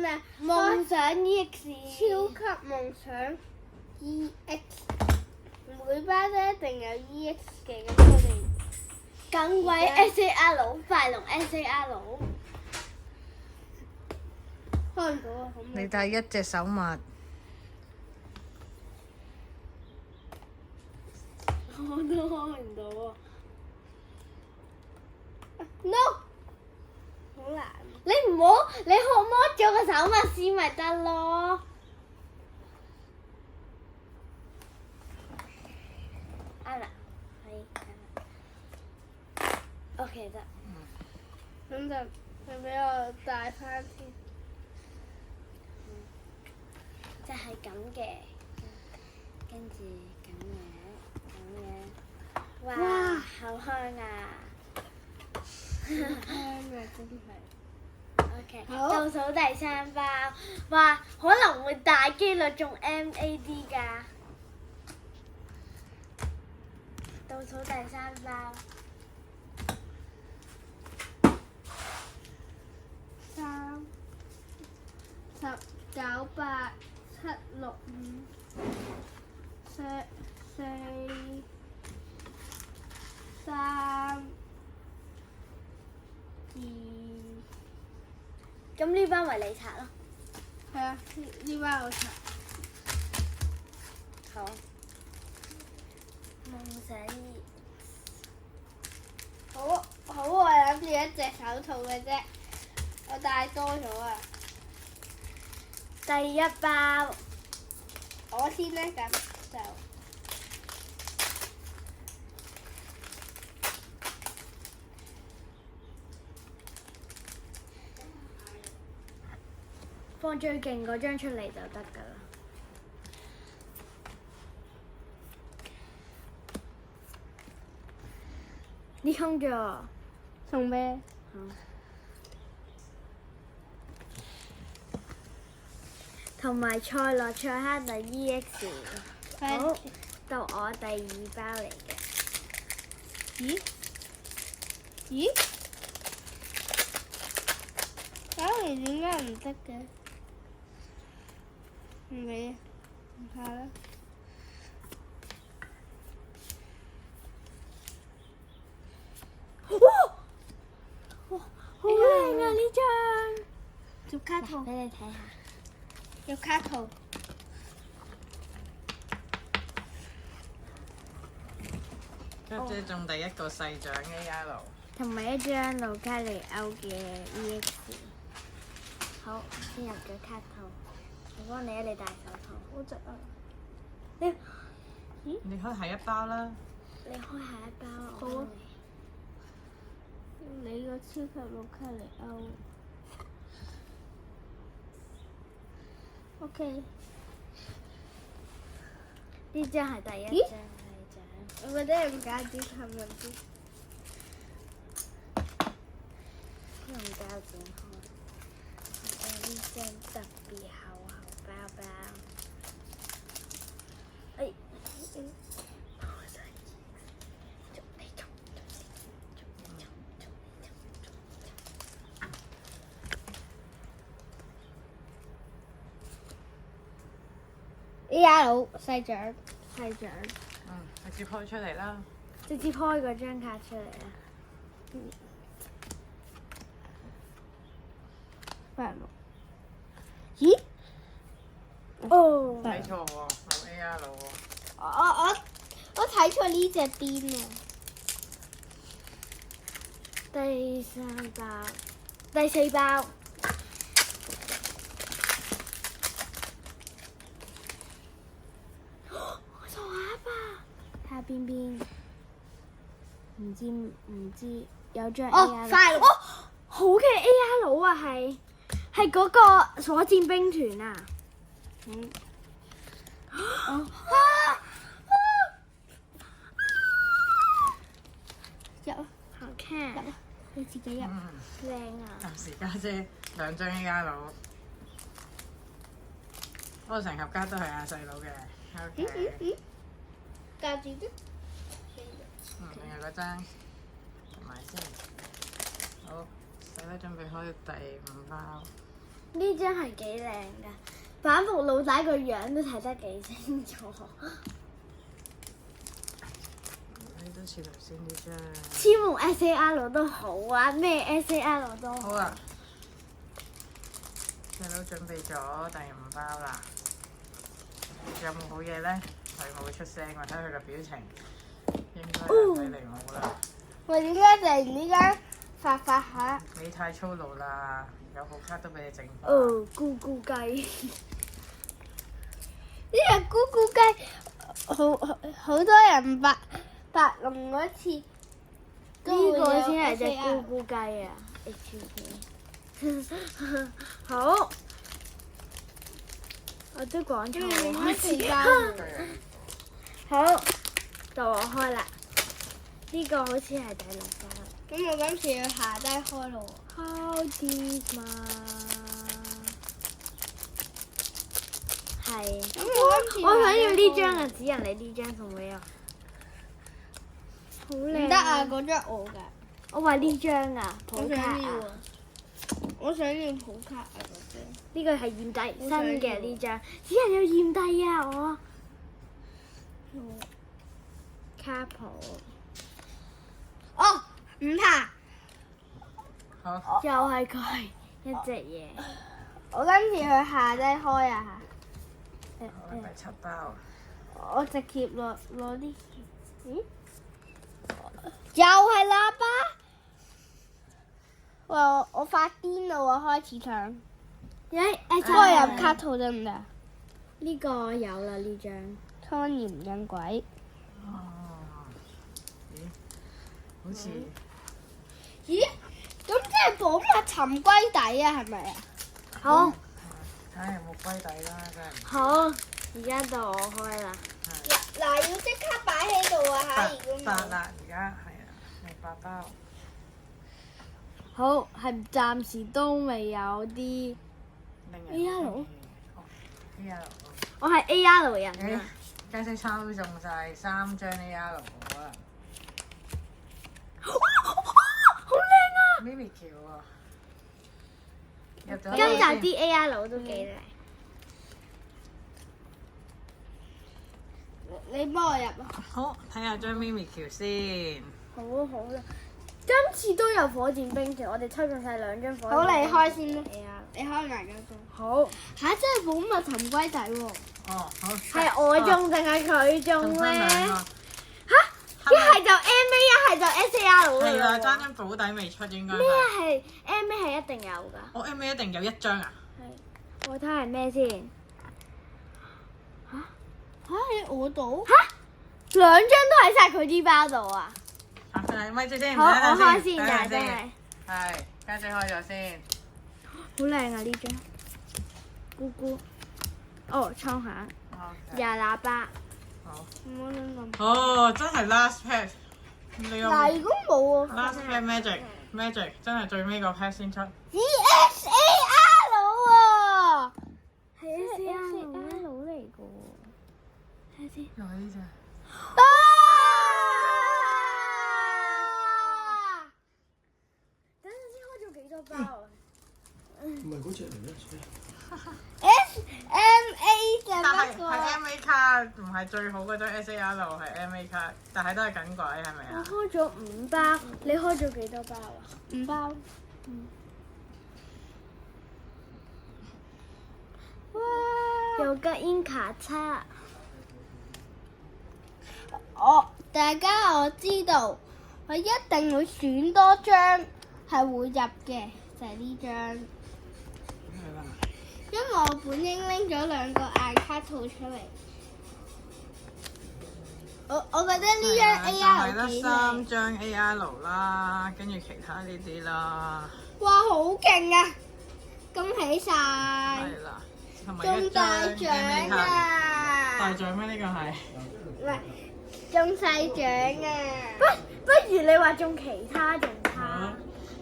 啊！夢想 EX 超級夢想 EX，每包都一定有 EX 嘅，咁我哋耿鬼 SAR 快龍 SAR。開唔到啊！可唔可以你戴一隻手襪，我都開唔到啊！ ？No， 好難。你唔好，你可摸咗個手襪先咪得咯。啱啦，可以啱啦。OK 得。咁就你俾我帶翻先。就係咁嘅，跟住咁樣，哇，好香啊香啊！真係。 ！OK，好倒數第三包，哇，可能會大機率中 MAD 㗎。倒數第三包， 3、10、9、8、7、6、5、4、3、2。咁呢包咪你拆咯。係啊，呢包我拆。好。夢想好，我諗住一隻手套嘅啫，我帶多咗啊！第一包，我先咧，咁就放最勁嗰張出嚟就得㗎啦。你空咗。送咩？同埋賽樂賽克特 EX。好好，到我第二包嚟嘅。咦？咦？搞嚟點解唔得嘅？唔理啊，唔怕啦。哇！好靚啊呢張！做卡套，俾你睇下。有卡套。跟住中第一個細獎 AR。同埋一張盧卡尼歐嘅 EX。好，先入咗卡套。我幫你啊，你戴手套。好值啊！你開下一包啦。你開下一包啊！好啊你個超級盧卡尼歐。OK。呢張係第一咦張細獎。我覺得唔假啲係咪啲？用膠剪開。呢張特別厚包包。哎。AR 細獎，細獎。直接開出嚟啦。直接開嗰張卡出嚟啊！快樂。咦？哦。睇錯喎，冇 AR 喎。我睇錯呢隻邊啊！第三包，第四包。我仲有一包。睇下邊邊。唔知有張 AR。快樂。哦，好嘅 AR 啊，係嗰個火箭兵團啊。入，好看。你自己入。靚啊！暫時家姐2張 AR。我成盒卡都係阿細佬嘅。OK。夾住啲。另外嗰張同埋先。好，使啦，準備開第5包。呢張係幾靚㗎，反覆老大個樣都睇得幾清楚。你都似頭先呢張。千夢 SAR 都好啊，咩 SAR 都好。好啊，你都準備咗第5包啦。有冇好嘢咧？佢冇出聲，我睇佢個表情，應該係睇嚟冇啦。喂，點解突然之間發下？你太粗魯啦，有好卡都俾你整翻。哦，咕咕雞。呢隻咕咕雞，好多人白龍嗰次，呢個先係隻咕咕雞啊 ！HP 好，我都講錯好，到我開啦。呢個好似係第6包。咁我今次要下低開咯喎。How deep 嘛？係。咁我今次我想要呢張啊！指人你呢張送俾我。好靚。唔得啊！嗰張我㗎。我話呢張啊，我普卡想要啊。我想要普卡啊！嗰張。呢個係驗底新想要嘅呢張，指人有驗底啊！我。卡普。哦，唔怕。好。又係佢一隻嘢。我今次去下低開啊！好，第7包。我直接攞啲，又係喇叭。喂，我發癲啦喎！開始唱。開入卡套得唔得？呢個有啦呢張。湯鹽印鬼。哦。咦？好似。咦？咁即係寶物沉龜底啊？係咪啊？好。睇下有冇龜底啦，真係。好，而家到我開啦。嗱，要即刻擺喺度啊嚇！如果唔8啦，而家係啊，係8包。好，係暫時都未有啲。AR？我係 AR 人啊！家姐抽中晒3張 AR 好啊！好靚啊！咪咪橋喎，入咗今集啲 AR 都幾靚。你幫我入啊！好，睇下張咪咪橋先。好啦，今次都有火箭冰條，我哋抽中晒2張火箭冰條。好，你開先啦。 AR。你開埋嗰張。好。嚇！真係寶物沉龜底喎。哦，好。係我中定係佢中咧？嚇！一係就 MA，一係就 SAR 係啦，啦。爭張保底未出應該。咩係 MA 係一定有㗎？我 MA 一定有1張啊！係。我睇係咩先？嚇喺我度？嚇！2張都喺晒佢啲包度啊！係咪住先？好，我開先㗎，㗎，真係。係，家姐開咗先。好靚啊呢張，咕咕。哦，倉下。廿喇叭。好。唔好亂咁。哦，真係 last pack。你個嗱，如果冇喎。 last pack magic 真係最尾個 pack 先出。SAR 喎。係 SAR 嚟㗎喎。睇下先。又係呢隻。等陣先開咗幾多包啊？唔係嗰隻嚟咩？ SMA 就但係乜個？係 MA 卡，唔係最好嗰張 SAR 係 MA 卡，但係都係緊鬼係咪我啊？開咗5包，你開咗幾多包啊5包。哇！有吉煙卡叉。大家我知道，我一定會選多張係會入嘅，就係呢張。因為我本應拎咗2個硬卡套出嚟。我覺得呢張 AR 係得幾靚。3張 AR 啦，跟住其他呢啲啦。哇！好勁啊！恭喜晒！係啦，同埋一中張大 MA 獎卡。大啊！獎咩？呢個係？唔係中細獎啊！不如你話中其他仲差。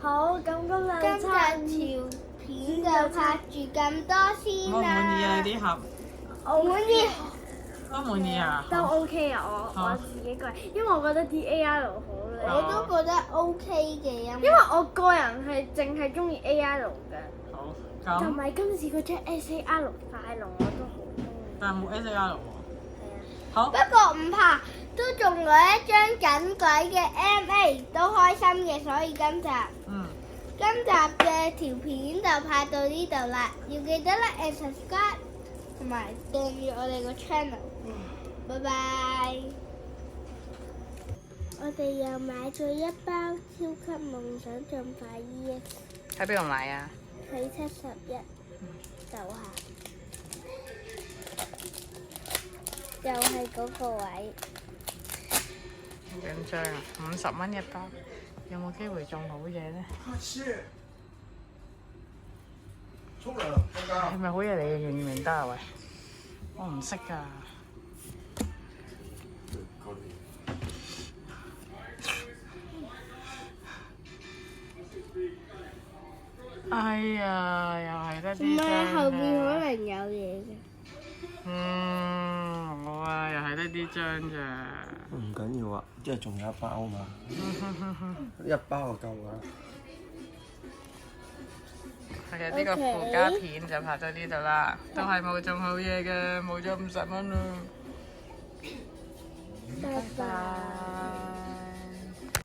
好，咁今日今日條片就拍住咁多先我滿意啊！啦。你啲盒我滿意。都滿意啊！都 OK 啊，我自己個人，因為我覺得啲 AR 好靚。我都覺得 OK 嘅，因因為我個人係淨係中意 AR 嘅。好。同咁埋今次嗰張 SAR 快龍我都好中意。但係冇 SAR 喎。係啊。好不。過唔怕，都仲有一張緊軌嘅 MA 都開心嘅，所以今集嘅條片就拍到呢度啦，要記得啦，and subscribe 同埋訂閱我哋個 channel。拜拜。我哋又買咗一包超級夢想盡快 EX 喺邊度買啊？喺71樓下，又係嗰個位。好緊張啊！50蚊一包，有冇機會中好嘢咧？沖涼瞓覺。係咪好嘢嚟嘅？認唔認得啊？喂，我唔識㗎。哎呀，又係得唔啲張係後邊可嘅。能有嘢嘅。好啊，又係得啲張咋。唔緊要啊，即係仲有一包嘛，一包就夠㗎啦。係啊，呢個附加片就拍到呢度啦，都係冇中好嘢嘅，冇咗50蚊咯。拜拜。